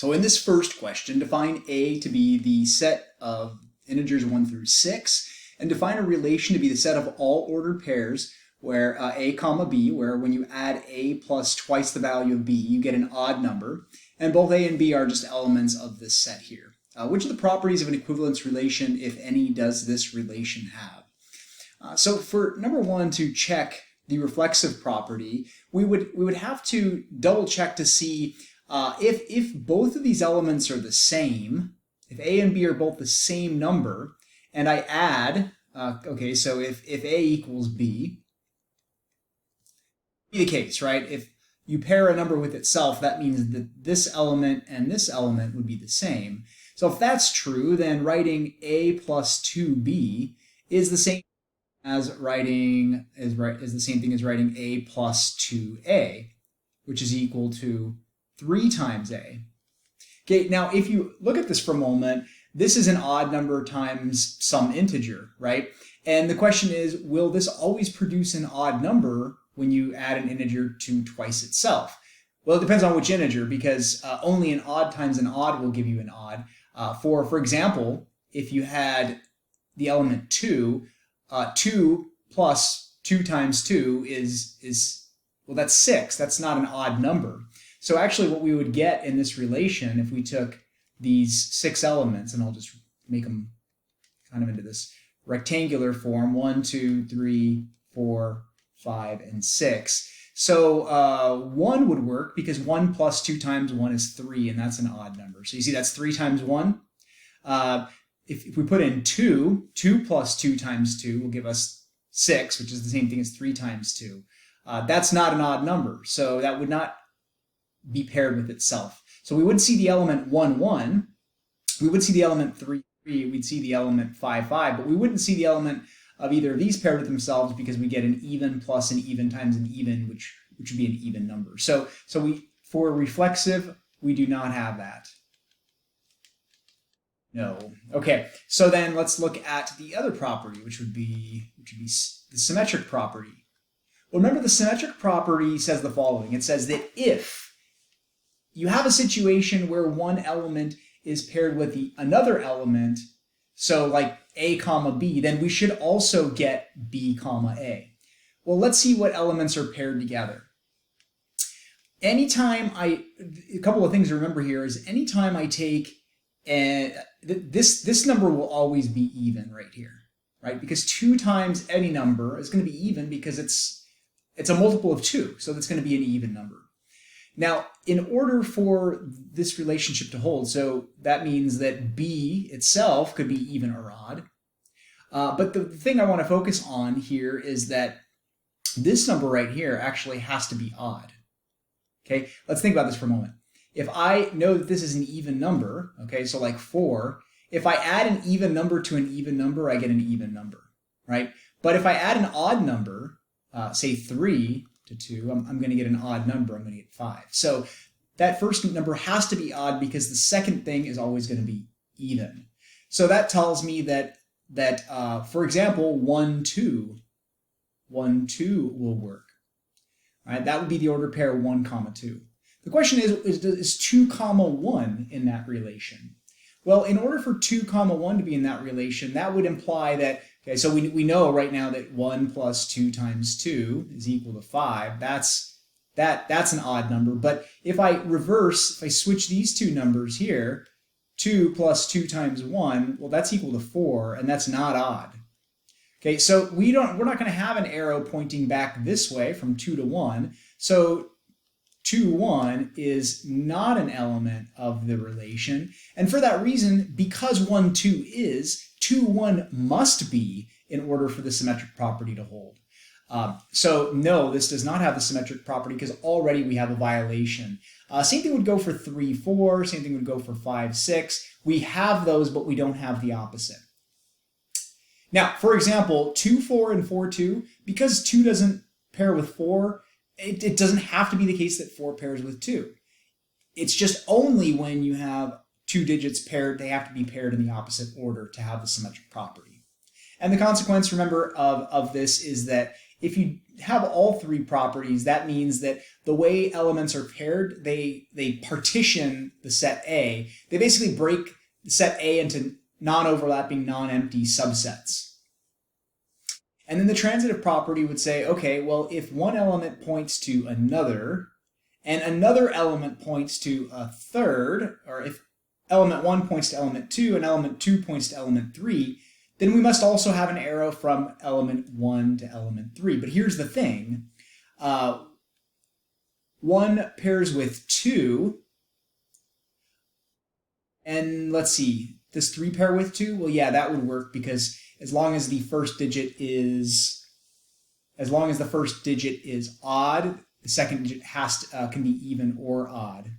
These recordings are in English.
So in this first question, define A to be the set of integers 1 through 6, and define a relation to be the set of all ordered pairs where A comma B, where when you add A plus twice the value of B, you get an odd number, and both A and B are just elements of this set here. Which of the properties of an equivalence relation, if any, does this relation have? So for number one, to check the reflexive property, we would have to double check to see if both of these elements are the same, if A and B are both the same number, and I add, okay, so if A equals B, be the case, right? If you pair a number with itself, that means that this element and this element would be the same. So if that's true, then writing A plus 2B is the same as writing is the same thing as writing A plus 2A, which is equal to 3 times A. Okay, now if you look at this for a moment, this is an odd number times some integer, right? And the question is, will this always produce an odd number when you add an integer to twice itself? Well, it depends on which integer, because only an odd times an odd will give you an odd. For example, if you had the element 2, 2 plus 2 times 2 is well, that's 6. That's not an odd number. So actually what we would get in this relation, if we took these 6 elements, and I'll just make them kind of into this rectangular form, 1, 2, 3, 4, 5, and 6. So 1 would work because 1 plus 2 times 1 is 3, and that's an odd number. So you see that's 3 times 1. If we put in 2, 2 plus 2 times 2 will give us 6, which is the same thing as 3 times 2. That's not an odd number, so that would not be paired with itself. So we would see the element 1, 1. We would see the element 3, 3. We'd see the element 5, 5, but we wouldn't see the element of either of these paired with themselves because we get an even plus an even times an even, which would be an even number. So for reflexive, we do not have that. No. Okay, so then let's look at the other property, which would be the symmetric property. Well, remember, the symmetric property says the following. It says that if you have a situation where one element is paired with another element, so like A comma B, then we should also get B comma A. Well, let's see what elements are paired together. A couple of things to remember here is anytime I take, this number will always be even right here, right? Because 2 times any number is going to be even because it's a multiple of 2, so that's going to be an even number. Now, in order for this relationship to hold, so that means that B itself could be even or odd. But the thing I want to focus on here is that this number right here actually has to be odd. Okay, let's think about this for a moment. If I know that this is an even number, okay, so like 4, if I add an even number to an even number, I get an even number, right? But if I add an odd number, say 3 to 2, I'm going to get an odd number. I'm going to get 5. So that first number has to be odd because the second thing is always going to be even. So that tells me that for example, 1, 2 will work. All right, that would be the order pair 1, 2. The question is 2, 1 in that relation? Well, in order for 2, 1 to be in that relation, that would imply that, okay, so we know right now that 1 plus 2 times 2 is equal to 5. That's an odd number. But if I switch these two numbers here, 2 plus 2 times 1, well, that's equal to 4, and that's not odd. Okay, so we're not going to have an arrow pointing back this way from 2 to 1. So 2, 1 is not an element of the relation. And for that reason, because 1, 2 is, 2, 1 must be in order for the symmetric property to hold. So no, this does not have the symmetric property because already we have a violation. Same thing would go for 3, 4. Same thing would go for 5, 6. We have those, but we don't have the opposite. Now, for example, 2, 4, and 4, 2, because 2 doesn't pair with 4, it doesn't have to be the case that 4 pairs with 2. It's just only when you have 2 digits paired, they have to be paired in the opposite order to have the symmetric property. And the consequence, remember, of this is that if you have all three properties, that means that the way elements are paired, they partition the set A. They basically break the set A into non-overlapping, non-empty subsets. And then the transitive property would say, okay, well, if one element points to another, and another element points to a third, or if element 1 points to element 2, and element 2 points to element 3, then we must also have an arrow from element 1 to element 3. But here's the thing. 1 pairs with 2, and let's see, does 3 pair with 2? Well, yeah, that would work, because as long as the first digit is odd, the second digit can be even or odd.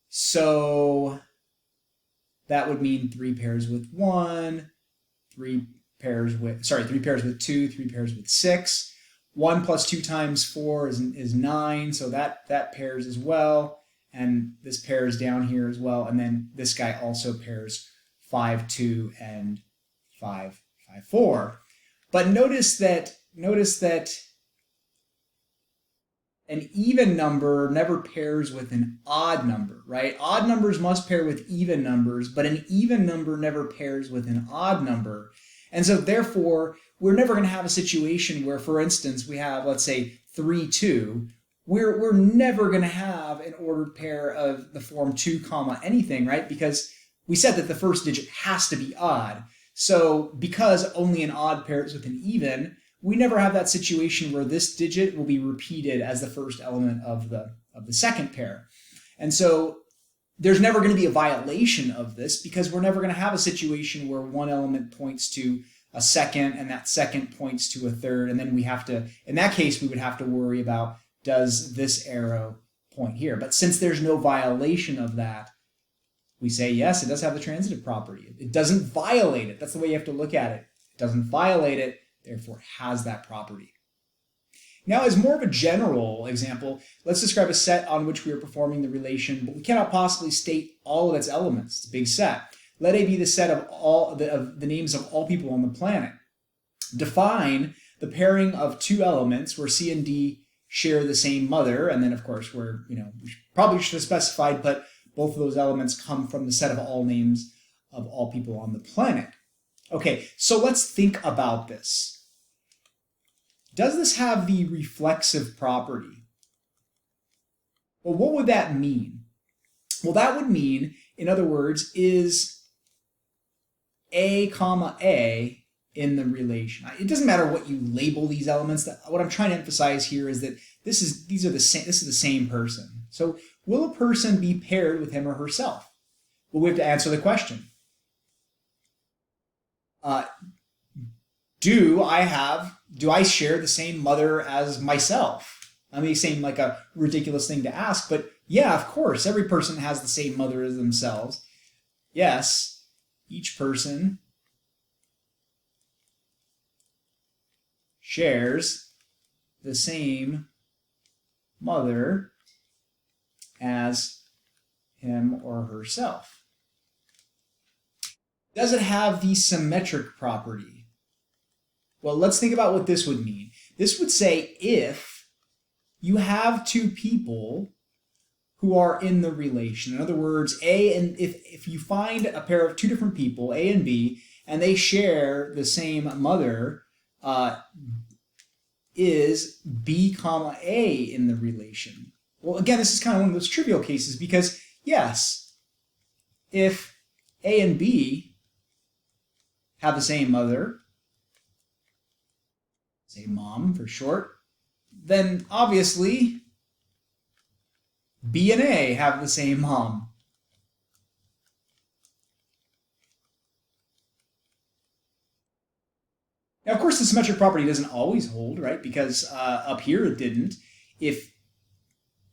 So that would mean 3 pairs with 1, 3 pairs with 2, 3 pairs with 6. 1 plus 2 times 4 is 9, so that pairs as well. And this pairs down here as well. And then this guy also pairs 5, 2, and 5, 5, 4. But notice that an even number never pairs with an odd number, right? Odd numbers must pair with even numbers, but an even number never pairs with an odd number. And so therefore, we're never going to have a situation where, for instance, we have, let's say, 3, 2. We're never going to have an ordered pair of the form 2 comma anything, right? Because we said that the first digit has to be odd. So because only an odd pairs with an even, we never have that situation where this digit will be repeated as the first element of the second pair. And so there's never going to be a violation of this, because we're never going to have a situation where one element points to a second and that second points to a third, and then we have to, in that case, we would have to worry about, does this arrow point here? But since there's no violation of that, we say yes, it does have the transitive property. It doesn't violate it. That's the way you have to look at it. It doesn't violate it, therefore it has that property. Now, as more of a general example, let's describe a set on which we are performing the relation, but we cannot possibly state all of its elements. It's a big set. Let A be the set of all the names of all people on the planet. Define the pairing of two elements where C and D share the same mother, and then of course we probably should have specified, but both of those elements come from the set of all names of all people on the planet. Okay, so let's think about this. Does this have the reflexive property? Well, what would that mean? Well, that would mean, in other words, is A comma A in the relation. It doesn't matter what you label these elements. What I'm trying to emphasize here is that this is the same person. So will a person be paired with him or herself? Well, we have to answer the question. Do I share the same mother as myself? I may seem like a ridiculous thing to ask, but yeah, of course, every person has the same mother as themselves. Yes, each person shares the same mother as him or herself. Does it have the symmetric property? Well, let's think about what this would mean. This would say if you have two people who are in the relation. In other words, A and if you find a pair of two different people, A and B, and they share the same mother, is B comma A in the relation? Well, again, this is kind of one of those trivial cases because, yes, if A and B have the same mother, say mom for short, then obviously B and A have the same mom. Now, of course, the symmetric property doesn't always hold, right? Because up here it didn't. If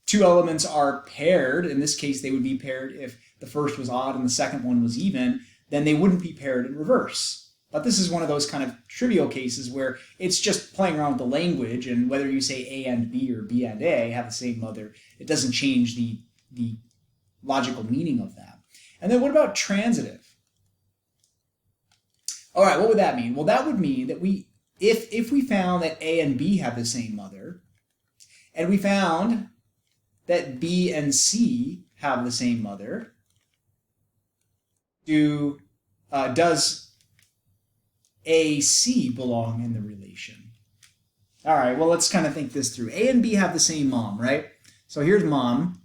two elements are paired, in this case they would be paired if the first was odd and the second one was even, then they wouldn't be paired in reverse. But this is one of those kind of trivial cases where it's just playing around with the language, and whether you say A and B or B and A have the same mother, it doesn't change the logical meaning of that. And then what about transitive? All right, what would that mean? Well, that would mean that we if we found that A and B have the same mother, and we found that B and C have the same mother, does AC belong in the relation? All right, well, let's kind of think this through. A and B have the same mom, right? So here's mom.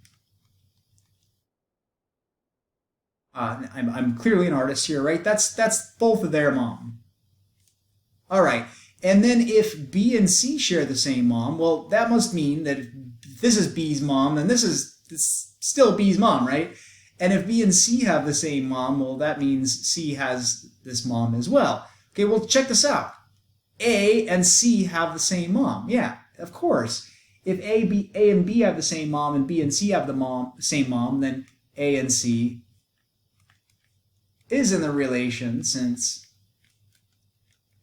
I'm clearly an artist here, right? That's both of their mom. All right, and then if B and C share the same mom, well, that must mean that if this is B's mom, then this is still B's mom, right? And if B and C have the same mom, well, that means C has this mom as well. Okay, well, check this out. A and C have the same mom. Yeah, of course. If A and B have the same mom and B and C have the same mom, then A and C is in the relation since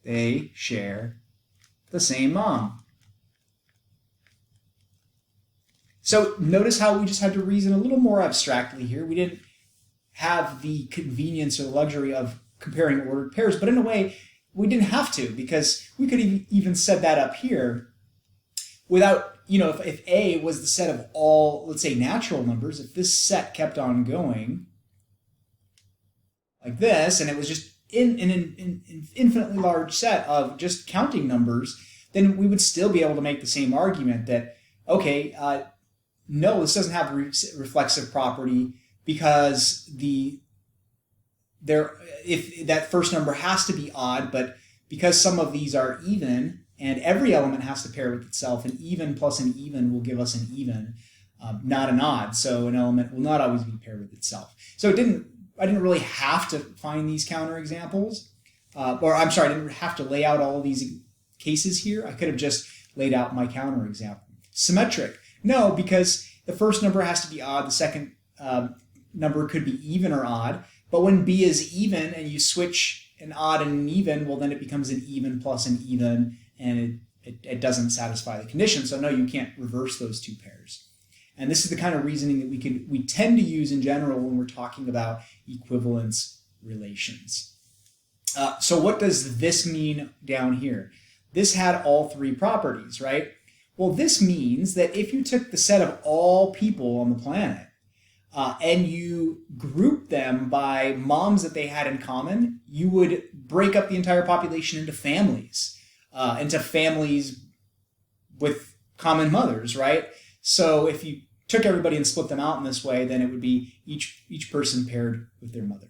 they share the same mom. So notice how we just had to reason a little more abstractly here. We didn't have the convenience or the luxury of comparing ordered pairs, but in a way, we didn't have to, because we could even set that up here without, if A was the set of all, let's say, natural numbers, if this set kept on going like this, and it was just in an infinitely large set of just counting numbers, then we would still be able to make the same argument that, okay, no, this doesn't have a reflexive property because if that first number has to be odd, but because some of these are even, and every element has to pair with itself, an even plus an even will give us an even, not an odd. So an element will not always be paired with itself. So I didn't really have to find these counterexamples, I didn't have to lay out all of these cases here. I could have just laid out my counterexample. Symmetric. No, because the first number has to be odd, the second number could be even or odd, but when B is even and you switch an odd and an even, well, then it becomes an even plus an even, and it doesn't satisfy the condition. So no, you can't reverse those two pairs. And this is the kind of reasoning that we tend to use in general when we're talking about equivalence relations. So what does this mean down here? This had all three properties, right? Well, this means that if you took the set of all people on the planet and you grouped them by moms that they had in common, you would break up the entire population into families with common mothers, right? So if you took everybody and split them out in this way, then it would be each person paired with their mother.